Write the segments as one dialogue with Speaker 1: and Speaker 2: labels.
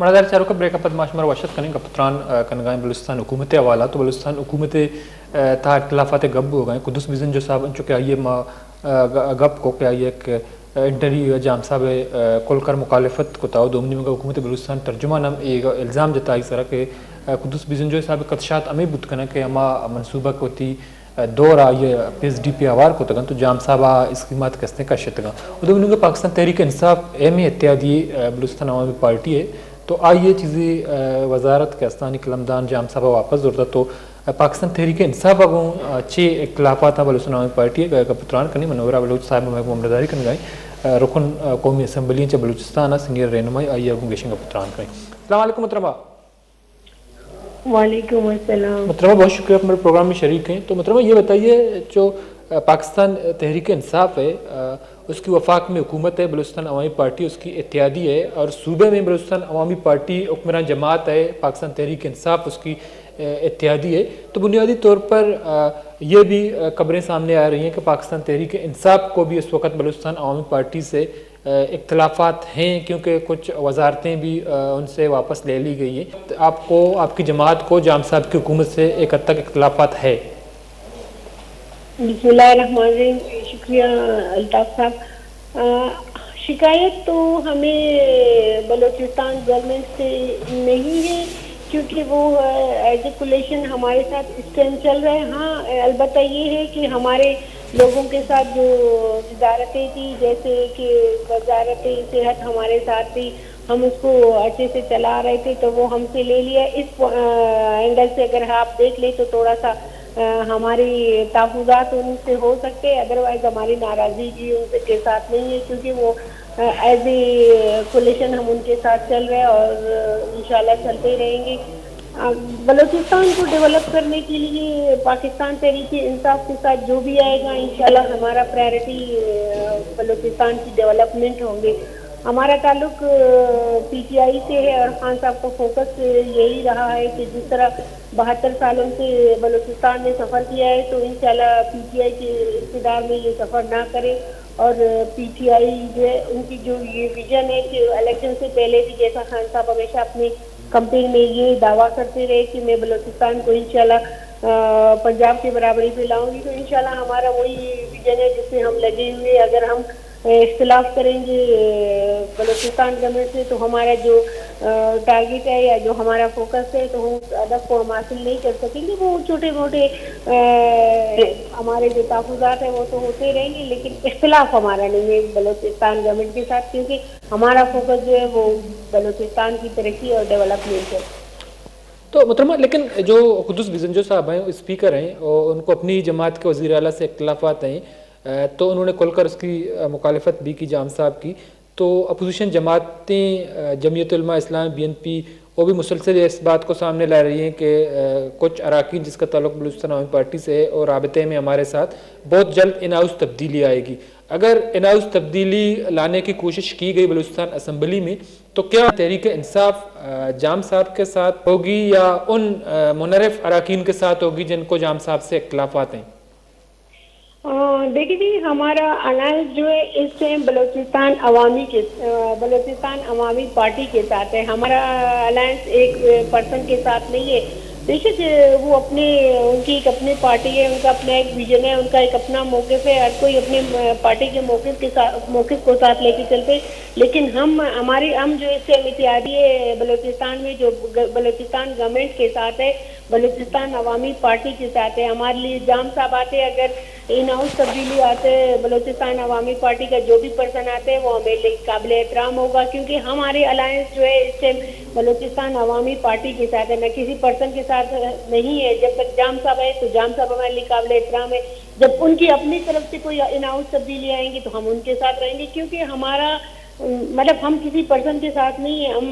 Speaker 1: मनादार चारों का ब्रेकअप माशमर वशत करें कपत्रान कनगाएं बलूचिस्तान हुकूमत हवाला तो बलूचिस्तान हुकूमत था इख्तलाफात गब हो गए कुदस विजन जो साहब चुके आइए गप को क्या ये एक इंटरव्यू जाम साहब कोलकर मुखालफत को ताओ दोमनी में हुकूमत बलूचिस्तान तर्जुमा नाम एक इल्ज़ाम जताई सर के कुदस विजन जो साहब कदशात अमी बुत कना के अमा मनसूबा को थी दौर ये PSDP आवार को तगन तो जाम साहब इसकी मात कसने का शतगा उधर उनके पाकिस्तान तहरीक इंसाफ एम इत्यादि बलूचिस्तान अवामी पार्टी है तो आइए चीज़ें वजारत के अस्तानी कलमदान जाम साहब वापस जोड़ता तो पाकिस्तान तहरीक इंसाफ अगों अच्छे इख्तलाफात बलूचिस्तान अवामी पार्टी का पुत्रान करनी मनोरा बलूच साहब महमदारी कर गए रुकन कौमी असम्बली च बलूचिस्तान सीनियर रहनुमाई आइए अगों गेशन का पुत्रान करें। अस्सलाम वालेकुम मुहतरमा।
Speaker 2: वालेकुम अस्सलाम।
Speaker 1: मुहतरमा बहुत शुक्रिया आप मेरे प्रोग्राम में शरीक हैं। तो मुहतरमा ये बताइए जो पाकिस्तान तहरीक इंसाफ है उसकी वफाक में हुकूमत है, बलूचिस्तान अवामी पार्टी उसकी इत्यादी है और सूबे में बलूचिस्तान अवामी पार्टी हुक्मरान जमात है, पाकिस्तान तहरीक इंसाफ उसकी इत्यादी है। तो बुनियादी तौर पर ये भी खबरें सामने आ रही हैं कि पाकिस्तान तहरीक इंसाफ को भी इस वक्त बलूचिस्तान अवामी पार्टी से इख्तलाफात हैं क्योंकि कुछ वजारतें भी उनसे वापस ले ली गई हैं। तो आपको आपकी जमात को जाम साहब की हुकूमत से एक हद तक इख्तलाफात है।
Speaker 2: बिस्मिल्लाहिर्रहमानिर्रहीम। शुक्रिया अल्ताफ साहब। शिकायत तो हमें बलूचिस्तान गवर्नमेंट से नहीं है क्योंकि वो एज ए कोलेशन हमारे साथ इस टाइम चल रहा है। हाँ अलबत्ता ये है कि हमारे लोगों के साथ जो वजारतें थी जैसे कि वजारत सेहत हमारे साथ थी, हम उसको अच्छे से चला रहे थे तो वो हमसे ले लिया। इस एंगल से अगर आप देख लें तो थोड़ा सा हमारी तहफ़्फ़ुज़ात उनसे हो सकते हैं, अदरवाइज़ हमारी नाराज़गी जी उनके साथ नहीं है क्योंकि वो एज ए कोलिशन हम उनके साथ चल रहे हैं और इंशाल्लाह चलते रहेंगे। बलूचिस्तान को डेवलप करने के लिए पाकिस्तान तहरीक इंसाफ के साथ जो भी आएगा इंशाल्लाह हमारा प्रायोरिटी बलूचिस्तान की डेवलपमेंट होंगे। हमारा ताल्लुक PTI से है और खान साहब का फोकस यही रहा है कि जिस तरह 72 सालों से बलूचिस्तान में सफ़र किया है तो इंशाल्लाह PTI के इक़्तिदार में ये सफ़र ना करें और PTI जो है उनकी जो ये विजन है कि इलेक्शन से पहले भी जैसा खान साहब हमेशा अपने कैंपेन में ये दावा करते रहे कि मैं बलूचिस्तान को इंशाल्लाह पंजाब के बराबरी पे लाऊंगी, तो इंशाल्लाह हमारा वही विजन है जिससे हम लगे हुए। अगर हम इख्तिलाफ करेंगे बलूचिस्तान गवर्नमेंट से तो हमारा जो टारगेट है या जो हमारा फोकस है तो हम उस हदफ को हम हासिल नहीं कर सकेंगे। वो छोटे मोटे हमारे जो तहफ़्फ़ुज़ात है वो तो होते रहेंगे लेकिन इख्तिलाफ हमारा नहीं है बलूचिस्तान गवर्नमेंट के साथ क्योंकि हमारा फोकस जो है वो बलूचिस्तान की तरक्की और डेवलपमेंट है।
Speaker 1: तो मुहतरमा लेकिन जो कुदस बिजंजो साहब हैं स्पीकर हैं और उनको अपनी जमात के वज़ीर आला से इख्तिलाफात हैं तो उन्होंने खुलकर उसकी मुखालफत भी की जाम साहब की। तो अपोजिशन जमातें जमीयत उलमा इस्लाम BNP वो भी मुसलसल इस बात को सामने ला रही हैं कि कुछ अराकीन जिसका ताल्लुक बलूचिस्तान अवामी पार्टी से है और राबते में हमारे साथ बहुत जल्द इन-हाउस तब्दीली आएगी। अगर इन-हाउस तब्दीली लाने की कोशिश की गई बलूचिस्तान असम्बली में तो क्या तहरीक इंसाफ जाम साहब के साथ होगी या उन मुनरफ अराकीन के साथ होगी जिनको जाम साहब से इख्तिलाफात हैं?
Speaker 2: देखिए जी हमारा अलायंस जो है इस टाइम बलूचिस्तान अवामी पार्टी के साथ है। हमारा अलायंस एक पर्सन के साथ नहीं है। बेशक वो उनकी एक अपनी पार्टी है, उनका अपना एक विजन है, उनका एक अपना मौक़िफ़ है, हर कोई अपने पार्टी के मौक़िफ़ को साथ लेके चलते। लेकिन हम जो इससे इत्तेहादी है बलूचिस्तान में जो बलूचिस्तान गवर्नमेंट के साथ है, बलूचिस्तान अवामी पार्टी के साथ है। हमारे लिए जाम साहब आते अगर इन हाउस तब्दीली आते बलूचिस्तान अवामी पार्टी का जो भी पर्सन आते हैं वो हमें लिए काबिल एहतराम होगा क्योंकि हमारे अलायंस जो है इस टाइम बलूचिस्तान अवामी पार्टी के साथ है, न किसी पर्सन के साथ नहीं है। जब तक जाम साहब है तो जाम साहब हमारे लिए काबिल एहतराम है। जब उनकी अपनी तरफ से कोई इन हाउस तब्दीली आएंगी तो हम उनके साथ रहेंगे क्योंकि हमारा मतलब हम किसी पर्सन के साथ नहीं है, हम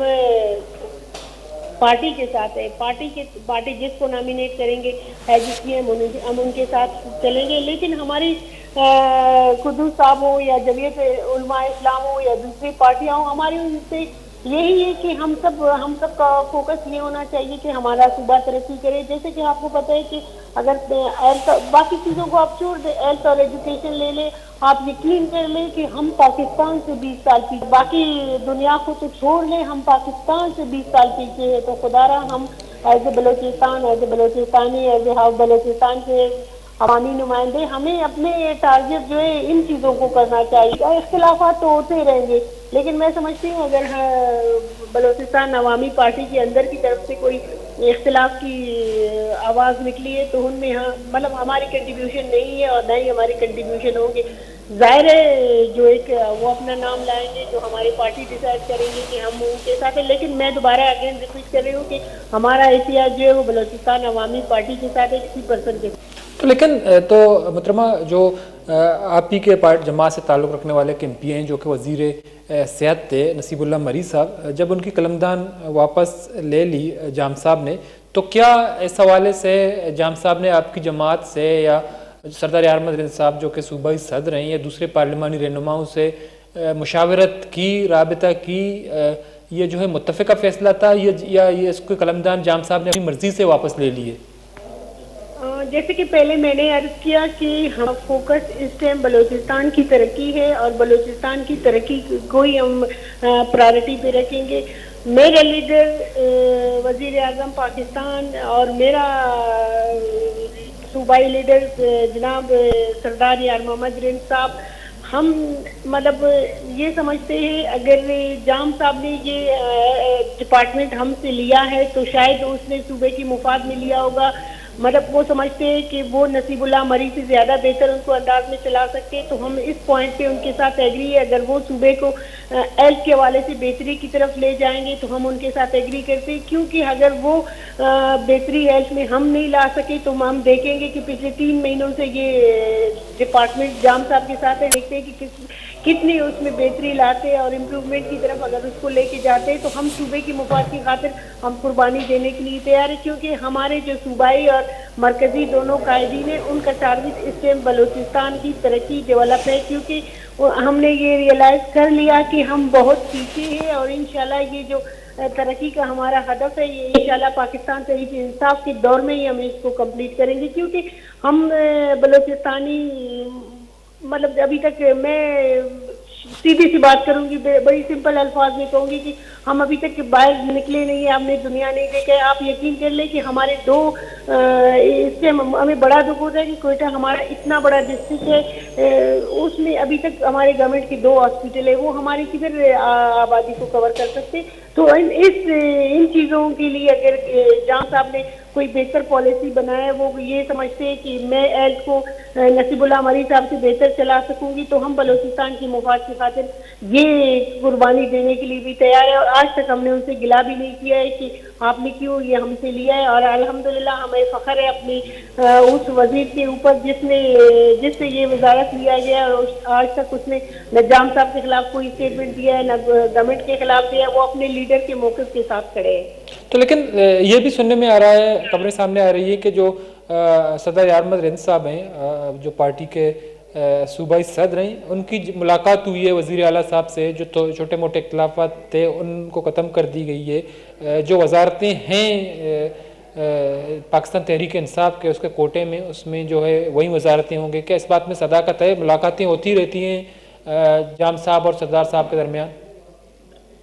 Speaker 2: पार्टी के साथ है। पार्टी जिसको नॉमिनेट करेंगे है जिसकी हम उनके साथ चलेंगे। लेकिन हमारी कुदूस साहब हो या जमीयत उलमा इस्लाम हो या दूसरी पार्टियां हो, हमारी उनसे यही है कि हम सब का फोकस ये होना चाहिए कि हमारा सूबा तरक्की करे। जैसे कि आपको पता है कि अगर बाकी चीज़ों को आप छोड़ दें, हेल्थ और एजुकेशन ले लें آپ یقین کر لیں کہ ہم پاکستان سے 20 سال پیچھے، باقی دنیا کو تو چھوڑ لیں، ہم پاکستان سے 20 سال پیچھے ہیں. تو خدا را ہم as a Balochistan, as a Balochistani, as a house Balochistan کے عوامی نمائندے، ہمیں اپنے ٹارگیٹ جو ہے ان چیزوں کو کرنا چاہیے. اور اختلافات تو ہوتے رہیں گے، لیکن میں سمجھتی ہوں اگر بلوچستان عوامی پارٹی کے اندر کی طرف سے کوئی اختلاف کی آواز نکلی ہے تو ان میں مطلب ہماری کنٹریبیوشن نہیں ہے اور نہ ہی ہماری کنٹریبیوشن ہوں گے. ظاہر ہے جو ایک وہ اپنا نام لائیں گے، جو ہماری پارٹی ڈیسائیڈ کریں گے کہ ہم ان کے ساتھ ہیں. لیکن میں دوبارہ اگین ریپیٹ کر رہی ہوں کہ ہمارا احتیاط جو ہے وہ بلوچستان عوامی پارٹی کے ساتھ ہے، کسی پرسن کے ساتھ.
Speaker 1: تو لیکن تو محترمہ جو آپ ہی کے جماعت سے تعلق رکھنے والے ایک ایم پی ہیں جو کہ وزیر صحت تھے نصیب اللہ مری صاحب، جب ان کی قلمدان واپس لے لی جام صاحب نے، تو کیا اس حوالے سے جام صاحب نے آپ کی جماعت سے یا سردار یار احمد رند صاحب جو کہ صوبائی صدر ہیں یا دوسرے پارلیمانی رہنماؤں سے مشاورت کی، رابطہ کی، یہ جو ہے متفقہ فیصلہ تھا یا یہ اس کو قلمدان جام صاحب نے اپنی مرضی سے واپس لے لیے؟
Speaker 2: جیسے کہ پہلے میں نے عرض کیا کہ ہم فوکس اس ٹائم بلوچستان کی ترقی ہے اور بلوچستان کی ترقی کو ہی ہم پرائرٹی پہ رکھیں گے. میرا لیڈر وزیر اعظم پاکستان اور میرا صوبائی لیڈر جناب سردار یار محمد رند صاحب، ہم مطلب یہ سمجھتے ہیں اگر جام صاحب نے یہ ڈپارٹمنٹ ہم سے لیا ہے تو شاید اس نے صوبے کی مفاد میں لیا ہوگا. مطلب وہ سمجھتے ہیں کہ وہ نصیب اللہ مری سے زیادہ بہتر ان کو انداز میں چلا سکتے ہیں. تو ہم اس پوائنٹ پہ ان کے ساتھ ایگری ہے. اگر وہ صوبے کو ہیلتھ کے حوالے سے بہتری کی طرف لے جائیں گے تو ہم ان کے ساتھ ایگری کرتے ہیں، کیونکہ اگر وہ بہتری ہیلتھ میں ہم نہیں لا سکے تو ہم دیکھیں گے کہ پچھلے 3 مہینوں سے یہ ڈپارٹمنٹ جام صاحب کے ساتھ ہے، دیکھتے ہیں کہ کتنی اس میں بہتری لاتے اور امپروومنٹ کی طرف اگر اس کو لے کے جاتے ہیں تو ہم صوبے کی مفاد کی خاطر ہم قربانی دینے کے لیے تیار ہیں. کیونکہ ہمارے جو صوبائی اور مرکزی دونوں قائدین ہیں ان کا ٹارگٹ اس ٹائم بلوچستان کی ترقی ڈیولپ ہے، کیونکہ ہم نے یہ ریئلائز کر لیا کہ ہم بہت پیچھے ہیں اور انشاءاللہ یہ جو ترقی کا ہمارا ہدف ہے یہ انشاءاللہ پاکستان تحریک انصاف کے دور میں ہی ہم اس کو کمپلیٹ کریں گے. کیونکہ ہم بلوچستانی مطلب ابھی تک میں سیدھی سی بات کروں گی، بڑی سمپل الفاظ میں کہوں گی کہ ہم ابھی تک باہر نکلے نہیں ہیں، ہم نے دنیا نہیں دیکھا ہے. آپ یقین کر لیں کہ ہمارے اس سے ہمیں بڑا دکھ ہوتا ہے کہ کوئٹہ ہمارا اتنا بڑا ڈسٹرکٹ ہے، اس میں ابھی تک ہمارے گورنمنٹ کی 2 ہاسپٹل ہے، وہ ہماری کدھر آبادی کو کور کر سکتے. تو ان چیزوں کے لیے اگر جام صاحب نے کوئی بہتر پالیسی بنایا ہے، وہ یہ سمجھتے ہیں کہ میں ہیلتھ کو نصیب اللہ مری صاحب سے بہتر چلا سکوں گی تو ہم بلوچستان کی مفاد کی خاطر یہ قربانی دینے کے لیے بھی تیار ہے. اور آج تک ہم نے ان سے گلا بھی نہیں کیا ہے کہ آپ نے کیوں یہ ہم سے لیا ہے. اور الحمدللہ ہمیں فخر ہے اپنی اس وزیر کے اوپر جس سے یہ وزارت لیا گیا، اور آج تک اس نے نہ جام صاحب کے خلاف کوئی اسٹیٹمنٹ دیا ہے نہ گورنمنٹ کے خلاف دیا ہے، وہ اپنے لیڈر کے موقف کے ساتھ کھڑے ہیں.
Speaker 1: تو لیکن یہ بھی سننے میں آ رہا ہے، خبریں سامنے آ رہی ہے کہ جو صدر یار احمد رند صاحب ہیں جو پارٹی کے صوبائی صدر ہیں، ان کی ملاقات ہوئی ہے وزیر اعلیٰ صاحب سے، جو چھوٹے موٹے اختلافات تھے ان کو ختم کر دی گئی ہے. جو وزارتیں ہیں پاکستان تحریک انصاف کے اس کے کوٹے میں، اس میں جو ہے وہی وزارتیں ہوں گے. کیا اس بات میں صداقت ہے؟ ملاقاتیں ہوتی رہتی ہیں جام صاحب اور سردار صاحب کے درمیان؟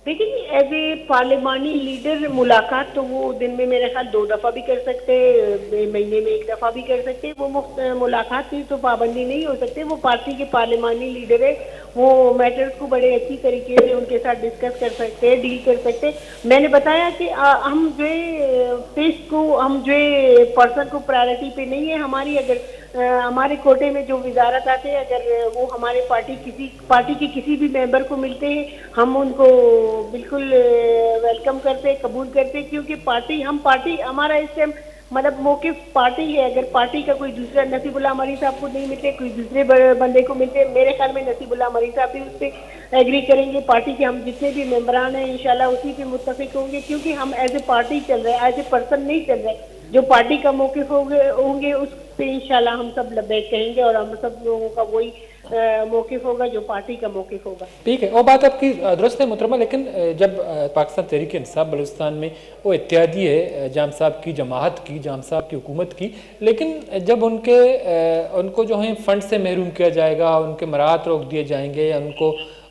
Speaker 2: دیکھیں ایز اے پارلیمانی لیڈر ملاقات تو وہ دن میں میرے خیال 2 دفعہ بھی کر سکتے، مہینے میں 1 دفعہ بھی کر سکتے. وہ ملاقات کی تو پابندی نہیں ہو سکتے. وہ پارٹی کے پارلیمانی لیڈر ہے، وہ میٹرز کو بڑے اچھی طریقے سے ان کے ساتھ ڈسکس کر سکتے، ڈیل کر سکتے. میں نے بتایا کہ ہم جو فیس کو ہم جو پرسن کو پرائرٹی پہ نہیں ہے. ہماری اگر ہمارے کوٹے میں جو وزارت آتے ہیں اگر وہ ہمارے پارٹی کے کسی بھی ممبر کو ملتے ہیں ہم ان کو بالکل ویلکم کرتے، قبول کرتے. کیونکہ ہمارا اس ٹائم مطلب موقف پارٹی ہے. اگر پارٹی کا کوئی دوسرا نصیب اللہ مری صاحب کو نہیں ملتے، کوئی دوسرے بندے کو ملتے، میرے خیال میں نصیب اللہ مری صاحب بھی اس پہ ایگری کریں گے. پارٹی کے ہم جتنے بھی ممبران ہیں انشاءاللہ اسی پہ متفق ہوں گے، کیونکہ ہم ایز اے پارٹی چل رہے ہیں، ایز اے پرسن نہیں چل رہے. جو پارٹی کا موقف ہوں گے اس پہ انشاءاللہ ہم سب لبیک کہیں گے اور ہم سب لوگوں کا وہی मौक़िफ़ होगा, जो पार्टी का मौक़िफ़ होगा।
Speaker 1: ठीक है, वो बात आपकी दुरुस्त है मोहतरमा, लेकिन जब पाकिस्तान तहरीक इंसाफ बलूचिस्तान में वो इत्यादी है जाम साहब की जमात की, जाम साहब की हुकूमत की, लेकिन जब उनको जो है फंड से महरूम किया जाएगा, उनके मराहत रोक दिए जाएंगे या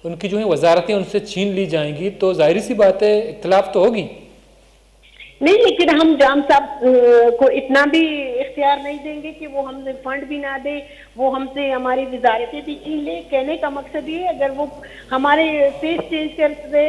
Speaker 1: उनकी जो है वजारतें उनसे छीन ली जाएंगी, तो जाहिर सी बात है इख्तलाफ तो होगी।
Speaker 2: नहीं, लेकिन हम जाम साहब को इतना भी इख्तियार नहीं देंगे कि वो हमसे फंड भी ना दे, वो हमसे हमारी वजारतें भी छीन ले। कहने का मकसद ये, अगर वो हमारे फेस चेंज करते,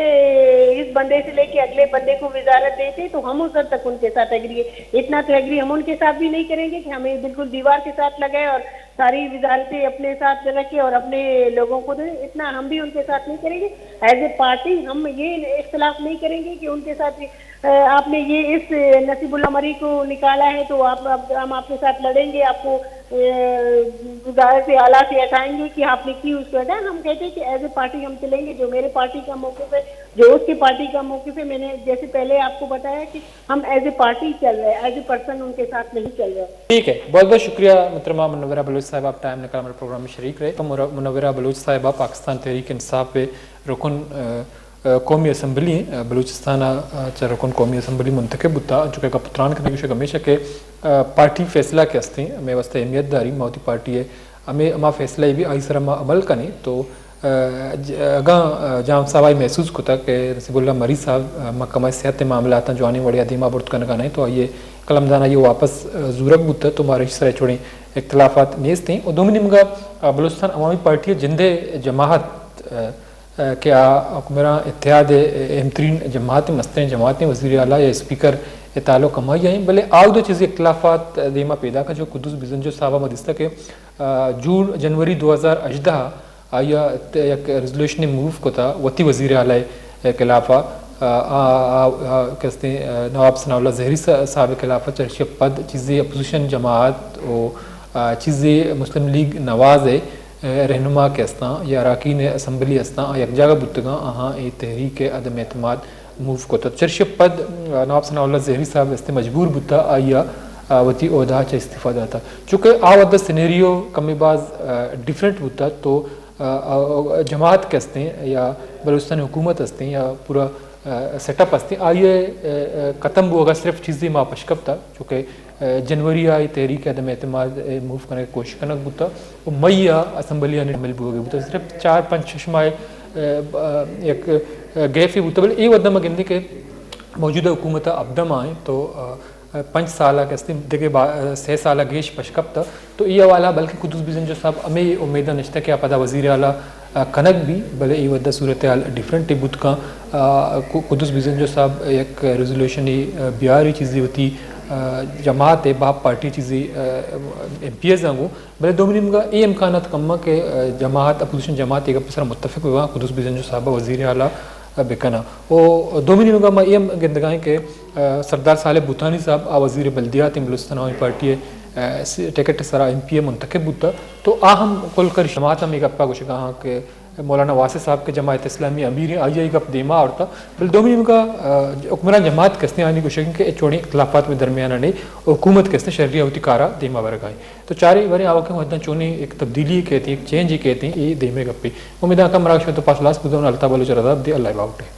Speaker 2: इस बंदे से लेके अगले बंदे को वजारत देते, तो हम उस हद तक उनके साथ एग्री, इतना तो एग्री हम उनके साथ भी नहीं करेंगे कि हमें बिल्कुल दीवार के साथ लगाए और सारी वजारतें अपने साथ रखे और अपने लोगों को दे। इतना हम भी उनके साथ नहीं करेंगे। एज ए पार्टी हम ये इख्तलाफ नहीं करेंगे कि उनके साथ आपने ये इस नसीबुल्ला मरी को निकाला है तो हम आपके साथ लड़ेंगे, आपको वजारत से आला से हटाएंगे कि आपने की उसको हटाया। हम कहते हैं कि एज ए पार्टी हम चलेंगे, जो मेरे पार्टी का मौक़िफ़ है, जो उसकी पार्टी का मौक़िफ़ है। मैंने जैसे पहले आपको बताया कि हम एज ए पार्टी चल रहे हैं, एज ए पर्सन उनके साथ नहीं चल रहे।
Speaker 1: ठीक है, बहुत बहुत शुक्रिया मोहतरमा मुनव्वरा बलूच साहिबा, आप टाइम निकाल हमारे प्रोग्राम में शरीक रहे। तो मुनव्वरा बलूच साहिबा पाकिस्तान तहरीक इंसाफ पे रुकन कौमी असम्बली बलूचिस्तान रुकन कौमी असम्बली मुंतखब होता चुके कपत्रान के हमेशा के पार्टी फैसला के हस्ते हमें वास्ते अहमियत दारी मावती पार्टी है, हमें अमा फैसला भी आई सर अमल करें। तो अगा जाम साहब महसूस होता कि नसीबुल्ला मरी साहब महकमा सेहत मामला जो आने वाले अदीमा बुर्द का नहीं, तो ये कलमदाना ये वापस जूरक बुता तो हमारे सर छोड़े इख्तलाफात नेज थे। और दोमिनी मगा बलूचिस्तान अवामी पार्टी जिंदे जमात क्या हुक्मरान इत्तेहाद अहम तरीन जमात मस्तरीन जमातें वज़ीर आला या स्पीकर ताल्लुक़ कमाई हैं, भले आउ दो चीज़ें इख्तलाफात देमा पैदा का जो कुदस बिजन जो साहबा मदिस्ता के जनवरी 2018 या एक रेजोल्यूशन मूव को था वती वज़ीर आला खिलाफा कहते नवाब सनाउल्लाह ज़हरी साहब के खिलाफा चर्च पद चीज़ें अपोजिशन जमात और चीज़ें मुस्लिम लीग नवाज है रहनुमा के अस्ता या अरकान असम्बली अस्ता एक जगह बुतगा अहाँ ए तहरीक अदम एतमाद मूव को तो चर्च पद नवाब सनाउल्लाह ज़हरी साहब इस्ते मजबूर बुता आया वती ओहदा च इस्तीफ़ा दाता चूँकि आवद सिनेरियो कमीबाज डिफरेंट बुता तो जमात के हस्ते या बलूचिस्तान हुकूमत हस्ते या पूरा सेटअप हस्ते आइए ख़त्म होगा सिर्फ चीज़ें माँ पशकब था चूँकि जनवरी आई तहरीक अदम एतमाद मूव करने की कोशिश करना बुता और मई असम्बली ने मिल बुआ बुता सिर्फ 4-5 माह एक गैप ही बुता बोले ये वदम गिनती के मौजूदा हुकूमत अबदम आए तो 5 साल के देखे 6 साल गेश पशकब था तो ये वाला बल्कि कुदस बिजन जो साहब हमें उम्मीद नश्ता कि पता वज़ीर आला कनक भी भले ये वदा सूरत हाल डिफरेंट बुत का कुदस बिजन जो साहब एक रेजोल्यूशन ही बिहारी चीज़ें होती जमात है बाप पार्टी चीज़ें MPs आंगू भले दोमिनी का ये इम्कान कम के जमात अपोजिशन जमात एक सर मुतफ़िक हुआ कुदस बिजन जो साहब वज़ीर आला बेकना और दोमिनी का ये गिंदगाएँ के सरदार साले भूतानी साहब वज़ीर बल्दियात बलूचिस्तान अवामी पार्टी है टिकट सरा MPA मुंतखब बुता तो हम कुल कर जमात हम एक अपा कुछ कहा कि मौलाना वासिफ साहब के जमात इस्लामी अमीर आई गप देमा और था बल दोमिनी का हुक्मरान जमात कसने आने को शक के चौड़ी इख्तलाफात में दरमियान नहीं हुकूमत कसने शर्रिया होती कारा देमा वर्ग आई तो चारे वरे आवा के मदन चोनी एक तब्दीली कहती एक चेंज ही कहती ये देमे गप्पी उम्मीद का मराश में तो पास लास्ट बुदन अल्ताह बलूच रज़ा दे अल्लाह बाउटे।